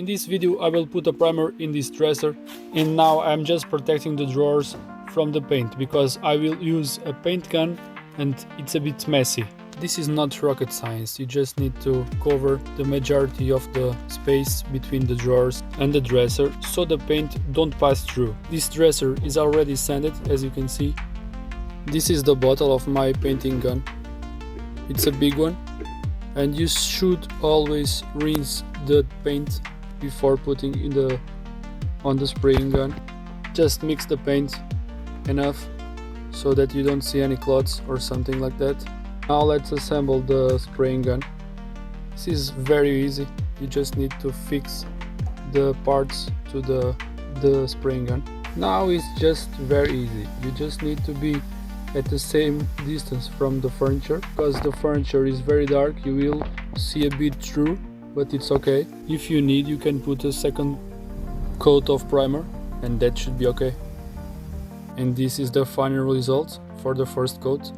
In this video I will put a primer in this dresser, and now I'm just protecting the drawers from the paint because I will use a paint gun and it's a bit messy. This is not rocket science, you just need to cover the majority of the space between the drawers and the dresser so the paint don't pass through. This dresser is already sanded, as you can see. This is the bottle of my painting gun. It's a big one, and you should always rinse the paint before putting on the spraying gun. Just mix the paint enough so that you don't see any clots or something like that. Now let's assemble the spraying gun. This is very easy, you just need to fix the parts to the spraying gun. Now it's just very easy, you just need to be at the same distance from the furniture. Because the furniture is very dark, you will see a bit through, but it's okay. If you need, you can put a second coat of primer and that should be okay. And this is the final result for the first coat.